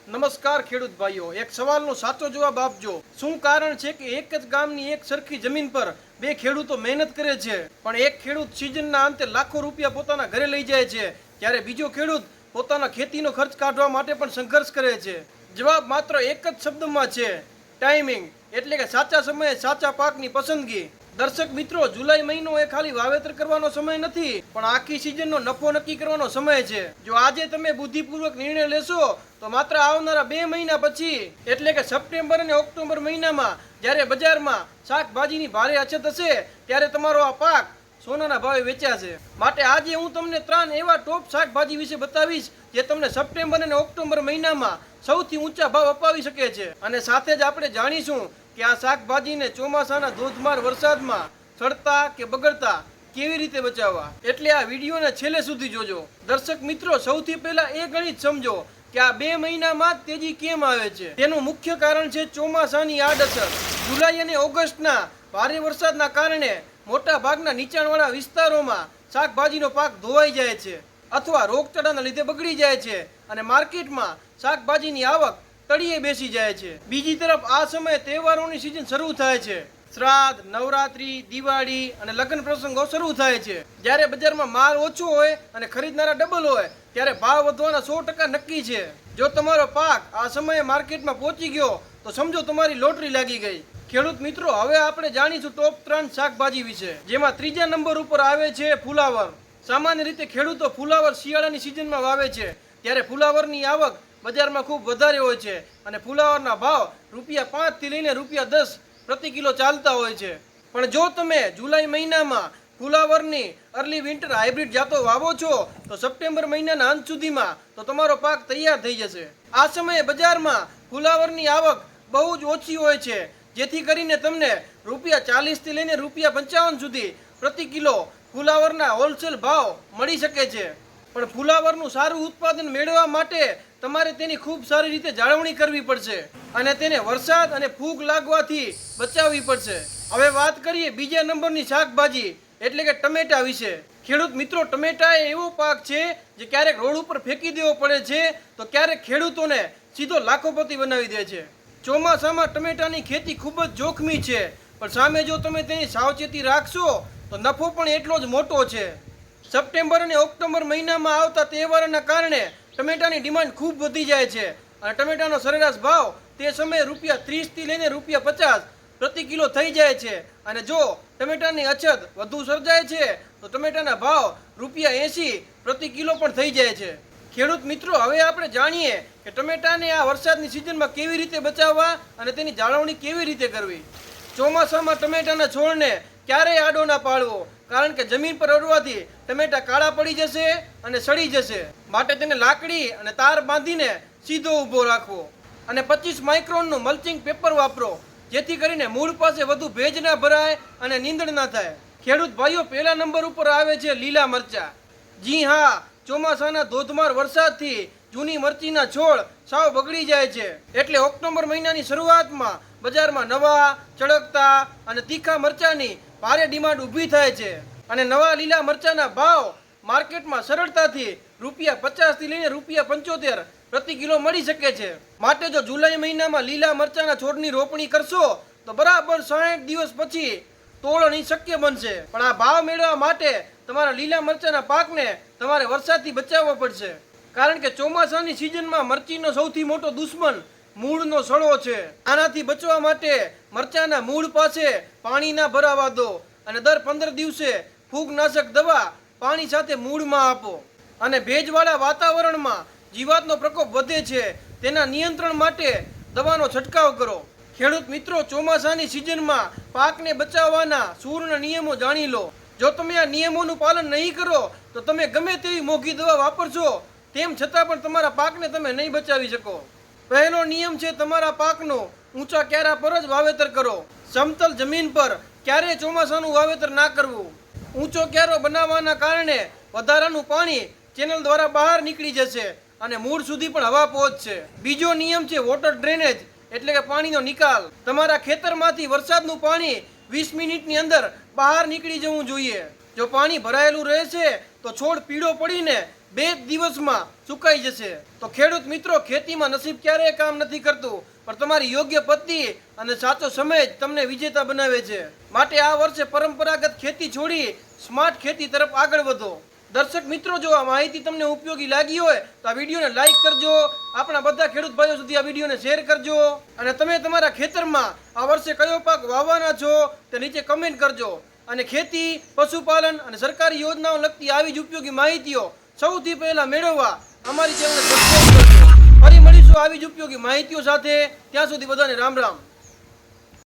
નમસ્કાર ખેડૂત ભાઈઓ, એક સવાલનો સાચો જવાબ આપજો. શું કારણ છે કે એક જ ગામની એક સરખી જમીન પર બે ખેડૂતો મહેનત કરે છે, પણ એક ખેડૂત સિઝનના અંતે લાખો રૂપિયા પોતાના ઘરે લઈ જાય છે, જ્યારે બીજો ખેડૂત પોતાના ખેતીનો ખર્ચ કાઢવા માટે પણ સંઘર્ષ કરે છે? જવાબ માત્ર એક જ શબ્દમાં છે: ટાઈમિંગ. એટલે કે સાચા સમયે સાચા પાકની પસંદગી. દર્શક મિત્રો, જુલાઈ મહિનો એ ખાલી વાવેતર કરવાનો સમય નથી, પણ આખી સિઝનનો નફો નક્કી કરવાનો સમય છે. જો આજે તમે બુદ્ધિપૂર્વક નિર્ણય લેશો તો માત્ર આવનારા 2 મહિના પછી, એટલે કે સપ્ટેમ્બર અને ઓક્ટોબર મહિનામાં જ્યારે બજારમાં શાકભાજીની ભારે અછત હશે, ત્યારે તમારો આ પાક સોનાના ભાવે વેચાશે. માટે આજે હું તમને 3 એવા ટોપ શાકભાજી વિશે બતાવીશ જે તમને સપ્ટેમ્બર અને ઓક્ટોબર મહિનામાં સૌથી ઊંચા ભાવ અપાવી શકે છે. અને સાથે જ આપણે જાણીશું કે આ શાકભાજીને ચોમાસાના ધોધમાર વરસાદમાં સડતા કે બગડતા કેવી રીતે બચાવવા. એટલે આ વિડીયોને છેલ્લે સુધી જોજો. દર્શક મિત્રો, સૌથી પહેલા એ ગણિત સમજો કે આ 2 મહિનામાં જ તેજી કેમ આવે છે. તેનું મુખ્ય કારણ છે ચોમાસાની આડઅસર. જુલાઈ અને ઓગસ્ટના ભારે વરસાદના કારણે મોટા ભાગના નીચાણવાળા વિસ્તારોમાં શાકભાજીનો પાક ધોવાઈ જાય છે અથવા રોગચાળાના લીધે બગડી જાય છે અને માર્કેટમાં શાકભાજીની આવક તળિયે બેસી જાય છે. બીજી તરફ આ સમયે તહેવારોની સિઝન શરૂ થાય છે. શ્રાદ્ધ, નવરાત્રી, દિવાળી અને લગ્ન પ્રસંગો શરૂ થાય છે. જ્યારે બજારમાં માલ ઓછો હોય અને ખરીદનારા ડબલ હોય, ત્યારે ભાવ વધવાના 100% નક્કી છે. જો તમારો પાક આ સમયે માર્કેટમાં પહોંચી ગયો તો સમજો તમારી લોટરી લાગી ગઈ. ખેડૂત મિત્રો, હવે આપણે જાણીશું ટોપ 3 શાકભાજી વિશે, જેમાં ત્રીજા નંબર ઉપર આવે છે ફુલાવર. સામાન્ય રીતે ખેડૂતો ફુલાવર શિયાળાની સિઝનમાં વાવે છે, ત્યારે ફુલાવરની આવક બજારમાં ખૂબ વધારે હોય છે અને ફુલાવરના ભાવ ₹5 થી લઈને ₹10 પ્રતિ કિલો ચાલતા હોય છે. પણ જો તમે જુલાઈ મહિનામાં ફુલાવરની અર્લી વિન્ટર હાઇબ્રિડ જાતો વાવો છો તો સપ્ટેમ્બર મહિનાના અંત સુધીમાં તો તમારો પાક તૈયાર થઈ જશે. આ સમયે બજારમાં ફુલાવરની આવક બહુ જ ઓછી હોય છે, જેથી કરીને તમને ₹40 થી લઈને ₹55 સુધી પ્રતિ કિલો ફુલાવરના હોલસેલ ભાવ મળી શકે છે. પણ ફુલાવરનું સારું ઉત્પાદન મેળવવા માટે તમારે તેની ખૂબ સારી રીતે જાળવણી કરવી પડશે અને તેને વરસાદ અને ફૂગ લાગવાથી બચાવવી પડશે. હવે વાત કરીએ બીજા નંબરની શાકભાજી એટલે કે ટમેટા વિશે. ખેડૂત મિત્રો, ટમેટા એ એવો પાક છે જે ક્યારેક રોડ ઉપર ફેંકી દેવો પડે છે તો ક્યારેક ખેડૂતોને સીધો લાખોપતિ બનાવી દે છે. ચોમાસામાં ટમેટાની ખેતી ખૂબ જ જોખમી છે, પણ સામે જો તમે તેની સાવચેતી રાખશો તો નફો પણ એટલો જ મોટો છે. સપ્ટેમ્બર અને ઓક્ટોબર મહિનામાં આવતા તહેવારોના કારણે ટમેટાની ડિમાન્ડ ખૂબ વધી જાય છે અને ટમેટાનો સરેરાશ ભાવ તે સમયે ₹30 થી લઈને ₹50 પ્રતિ કિલો થઈ જાય છે. અને જો ટમેટાની અછત વધુ સર્જાય છે તો ટમેટાના ભાવ ₹80 પ્રતિ કિલો પણ થઈ જાય છે. ખેડૂત મિત્રો, હવે આપણે જાણીએ કે ટમેટાને આ વરસાદની સિઝનમાં કેવી રીતે બચાવવા અને તેની જાળવણી કેવી રીતે કરવી. ચોમાસામાં ટમેટાના છોડને ક્યારેય આડો ના પાડવો, કારણ કે જમીન પર અડવાથી ટમેટા કાળા પડી જશે અને સડી જશે. માટે તેને લાકડી અને તાર બાંધીને સીધો ઊભો રાખવો અને 25 માઇક્રોનનું મલ્ચિંગ પેપર વાપરો, જેથી કરીને મૂળ પાસે વધુ ભેજ ના ભરાય અને નીંદણ ના થાય. ખેડૂત ભાઈઓ, પહેલા નંબર ઉપર આવે છે લીલા મરચા. જી હા, ચોમાસાના ધોધમાર વરસાદથી જૂની મરચીના છોડ સાવ બગડી જાય છે, એટલે ઓક્ટોબર મહિનાની શરૂઆતમાં બજારમાં નવા, ચળકતા અને તીખા મરચાની ભારે ડિમાન્ડ ઊભી થાય છે અને નવા લીલા મરચાના ભાવ માર્કેટમાં સરળતાથી ₹50 થી લઈને ₹75 પ્રતિ કિલો મળી શકે છે. માટે જો જુલાઈ મહિનામાં લીલા મરચાના છોડની રોપણી કરશો તો બરાબર 60 દિવસ પછી તોડણી શક્ય બનશે. પણ આ ભાવ મેળવવા માટે તમારા લીલા મરચાના પાકને તમારે વરસાદથી બચાવવો પડશે, કારણ કે ચોમાસાની સિઝનમાં મરચીનો સૌથી મોટો દુશ્મન મૂળનો સડો છે. આનાથી બચવા માટે મરચાના મૂળ પાસે પાણી ના ભરાવા દો અને દર 15 દિવસે ફૂગનાશક દવા પાણી સાથે મૂળમાં આપો. અને ભેજવાળા વાતાવરણમાં જીવાતનો પ્રકોપ વધે છે, તેના નિયંત્રણ માટે દવાનો છંટકાવ કરો. ખેડૂત મિત્રો, ચોમાસાની સિઝનમાં પાકને બચાવવાના સૂર્યના નિયમો જાણી લો. જો તમે આ નિયમોનું પાલન નહીં કરો તો તમે ગમે તેવી મોંઘી દવા વાપરશો, તેમ છતાં પણ તમારા પાકને તમે નહીં બચાવી શકો. પહેલો નિયમ છે તમારા પાકનો ઊંચા ક્યારા પર જ વાવેતર કરો. સમતલ જમીન પર ક્યારેય ચોમાસાનું વાવેતર ના કરવું. ઊંચો ક્યારો બનાવવાના કારણે વધારાનું પાણી ચેનલ દ્વારા બહાર નીકળી જશે અને મૂળ સુધી પણ હવા પહોંચશે. બીજો નિયમ છે વોટર ડ્રેનેજ એટલે કે પાણીનો નિકાલ. તમારા ખેતરમાંથી વરસાદનું પાણી 20 મિનિટની અંદર બહાર નીકળી જવું જોઈએ. જો પાણી ભરાયેલું રહેશે તો છોડ પીળો પડીને 2 દિવસમાં સુકાઈ જશે. તો ખેડૂત મિત્રો, ખેતીમાં નસીબ ક્યારેય કામ નથી કરતું, પણ તમારી યોગ્ય પદ્ધતિ અને સાચો સમય જ તમને વિજેતા બનાવે છે. માટે આ વર્ષે પરંપરાગત ખેતી છોડી સ્માર્ટ ખેતી તરફ આગળ વધો. દર્શક મિત્રો, જો આ માહિતી તમને ઉપયોગી લાગી હોય તો આ વિડીયોને લાઈક કરજો, આપણા બધા ખેડૂત ભાઈઓ સુધી આ વિડીયોને શેર કરજો, અને તમે તમારા ખેતરમાં આ વર્ષે કયો પાક વાવવાના છો તે નીચે કમેન્ટ કરજો. અને ખેતી, પશુપાલન અને સરકારી યોજનાઓ લગતી આવી જ ઉપયોગી માહિતીઓ સૌથી પહેલા મેળવવા અમારી ચેનલને સબસ્ક્રાઇબ કરજો. ફરી મળીશું આવી જ ઉપયોગી માહિતીઓ સાથે. ત્યાં સુધી બધાને રામ રામ.